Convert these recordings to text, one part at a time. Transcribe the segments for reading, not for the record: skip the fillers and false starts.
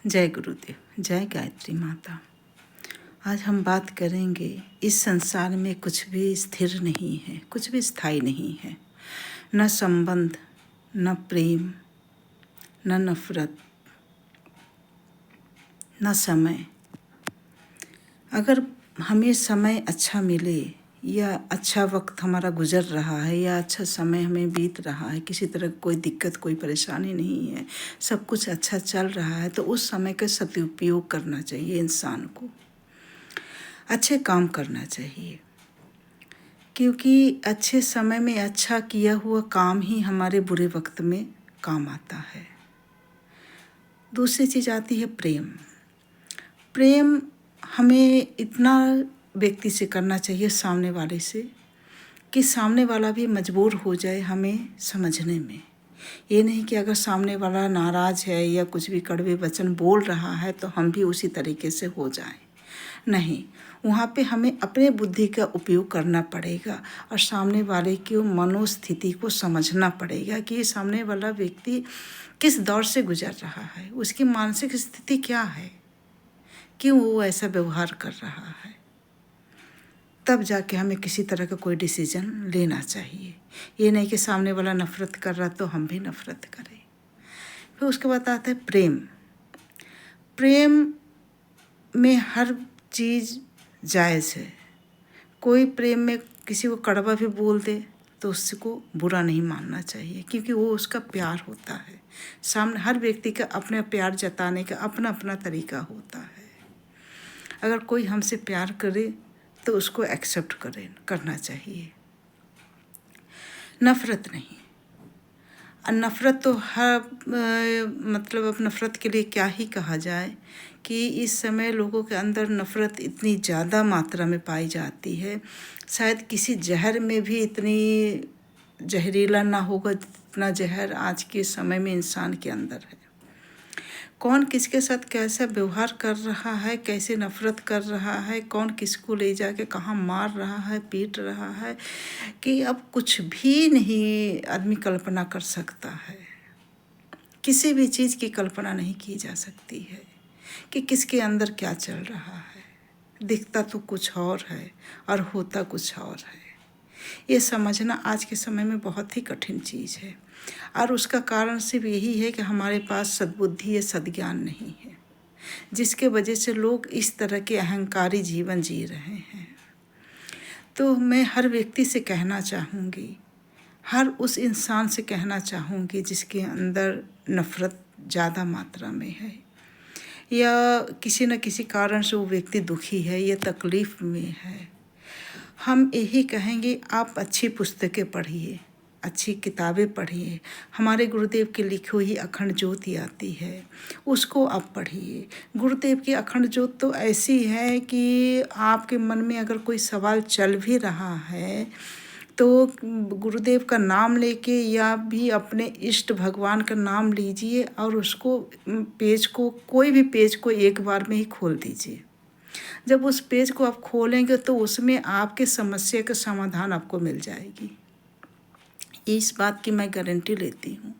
जय गुरुदेव, जय गायत्री माता। आज हम बात करेंगे, इस संसार में कुछ भी स्थिर नहीं है, कुछ भी स्थायी नहीं है। न संबंध, न प्रेम, न नफरत, न समय। अगर हमें समय अच्छा मिले या अच्छा वक्त हमारा गुजर रहा है या अच्छा समय हमें बीत रहा है, किसी तरह कोई दिक्कत कोई परेशानी नहीं है, सब कुछ अच्छा चल रहा है, तो उस समय का सदुपयोग करना चाहिए। इंसान को अच्छे काम करना चाहिए, क्योंकि अच्छे समय में अच्छा किया हुआ काम ही हमारे बुरे वक्त में काम आता है। दूसरी चीज़ आती है प्रेम। प्रेम हमें इतना व्यक्ति से करना चाहिए, सामने वाले से, कि सामने वाला भी मजबूर हो जाए हमें समझने में। ये नहीं कि अगर सामने वाला नाराज़ है या कुछ भी कड़वे वचन बोल रहा है तो हम भी उसी तरीके से हो जाएं। नहीं, वहाँ पे हमें अपने बुद्धि का उपयोग करना पड़ेगा और सामने वाले की मनोस्थिति को समझना पड़ेगा कि ये सामने वाला व्यक्ति किस दौर से गुजर रहा है, उसकी मानसिक स्थिति क्या है, क्यों वो ऐसा व्यवहार कर रहा है। तब जाके हमें किसी तरह का कोई डिसीजन लेना चाहिए। ये नहीं कि सामने वाला नफ़रत कर रहा तो हम भी नफ़रत करें। फिर उसके बाद आता है प्रेम। प्रेम में हर चीज़ जायज़ है। कोई प्रेम में किसी को कड़वा भी बोल दे तो उसको बुरा नहीं मानना चाहिए, क्योंकि वो उसका प्यार होता है। सामने हर व्यक्ति का अपने प्यार जताने का अपना अपना तरीका होता है। अगर कोई हमसे प्यार करे तो उसको एक्सेप्ट करना चाहिए, नफ़रत नहीं। और नफ़रत तो हर मतलब अब नफ़रत के लिए क्या ही कहा जाए कि इस समय लोगों के अंदर नफ़रत इतनी ज़्यादा मात्रा में पाई जाती है, शायद किसी जहर में भी इतनी जहरीला ना होगा जितना जहर आज के समय में इंसान के अंदर है। कौन किसके साथ कैसा व्यवहार कर रहा है, कैसे नफ़रत कर रहा है, कौन किसको ले जाके कहाँ मार रहा है, पीट रहा है, कि अब कुछ भी नहीं आदमी कल्पना कर सकता है। किसी भी चीज़ की कल्पना नहीं की जा सकती है कि किसके अंदर क्या चल रहा है। दिखता तो कुछ और है और होता कुछ और है। ये समझना आज के समय में बहुत ही कठिन चीज़ है, और उसका कारण सिर्फ यही है कि हमारे पास सद्बुद्धि या सद्ज्ञान नहीं है, जिसके वजह से लोग इस तरह के अहंकारी जीवन जी रहे हैं। तो मैं हर व्यक्ति से कहना चाहूँगी, हर उस इंसान से कहना चाहूँगी जिसके अंदर नफ़रत ज़्यादा मात्रा में है या किसी न किसी कारण से वो व्यक्ति दुखी है या तकलीफ़ में है, हम यही कहेंगे आप अच्छी पुस्तकें पढ़िए, अच्छी किताबें पढ़िए। हमारे गुरुदेव की लिखी हुई अखंड ज्योति आती है, उसको आप पढ़िए। गुरुदेव की अखंड ज्योत तो ऐसी है कि आपके मन में अगर कोई सवाल चल भी रहा है तो गुरुदेव का नाम लेके या भी अपने इष्ट भगवान का नाम लीजिए और उसको पेज को, कोई भी पेज को एक बार में ही खोल दीजिए। जब उस पेज को आप खोलेंगे तो उसमें आपके समस्या का समाधान आपको मिल जाएगी। इस बात की मैं गारंटी लेती हूँ।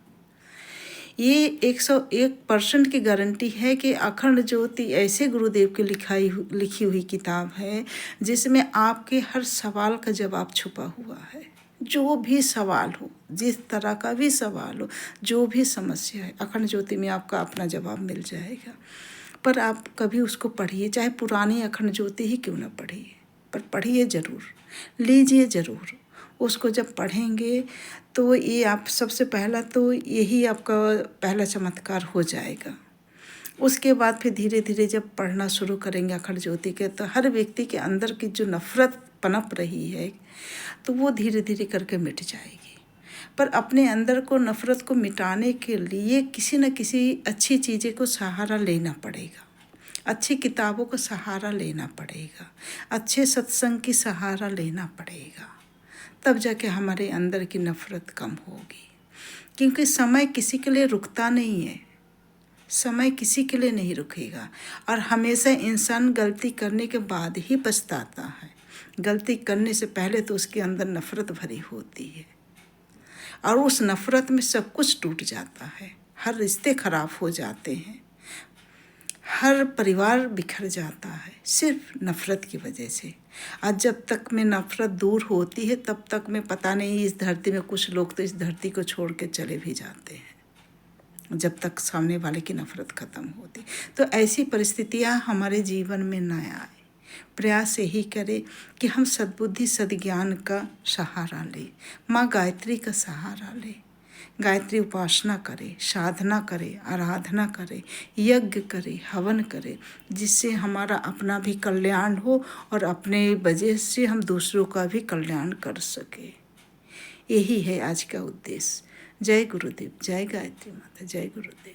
ये 101% की गारंटी है कि अखंड ज्योति ऐसे गुरुदेव की लिखी हुई किताब है जिसमें आपके हर सवाल का जवाब छुपा हुआ है। जो भी सवाल हो, जिस तरह का भी सवाल हो, जो भी समस्या है, अखंड ज्योति में आपका अपना जवाब मिल जाएगा। पर आप कभी उसको पढ़िए, चाहे पुरानी अखंड ज्योति ही क्यों ना पढ़िए, पर पढ़िए ज़रूर, लीजिए ज़रूर। उसको जब पढ़ेंगे तो ये आप सबसे पहला तो यही आपका पहला चमत्कार हो जाएगा। उसके बाद फिर धीरे धीरे जब पढ़ना शुरू करेंगे अखंड ज्योति के, तो हर व्यक्ति के अंदर की जो नफ़रत पनप रही है तो वो धीरे धीरे करके मिट जाएगी। पर अपने अंदर को नफ़रत को मिटाने के लिए किसी न किसी अच्छी चीज़ें को सहारा लेना पड़ेगा, अच्छी किताबों का सहारा लेना पड़ेगा, अच्छे सत्संग की सहारा लेना पड़ेगा, तब जाके हमारे अंदर की नफ़रत कम होगी। क्योंकि समय किसी के लिए रुकता नहीं है, समय किसी के लिए नहीं रुकेगा, और हमेशा इंसान गलती करने के बाद ही पछताता है। गलती करने से पहले तो उसके अंदर नफ़रत भरी होती है, और उस नफ़रत में सब कुछ टूट जाता है, हर रिश्ते खराब हो जाते हैं। हर परिवार बिखर जाता है सिर्फ नफ़रत की वजह से। आज जब तक में नफ़रत दूर होती है तब तक में पता नहीं, इस धरती में कुछ लोग तो इस धरती को छोड़ के चले भी जाते हैं जब तक सामने वाले की नफ़रत ख़त्म होती। तो ऐसी परिस्थितियाँ हमारे जीवन में न आए। प्रयास यही करें कि हम सद्बुद्धि सद्ज्ञान का सहारा लें, माँ गायत्री का सहारा लें। गायत्री उपासना करें, साधना करें, आराधना करें, यज्ञ करें, हवन करें, जिससे हमारा अपना भी कल्याण हो और अपने वजह से हम दूसरों का भी कल्याण कर सकें। यही है आज का उद्देश्य। जय गुरुदेव, जय गायत्री माता, जय गुरुदेव।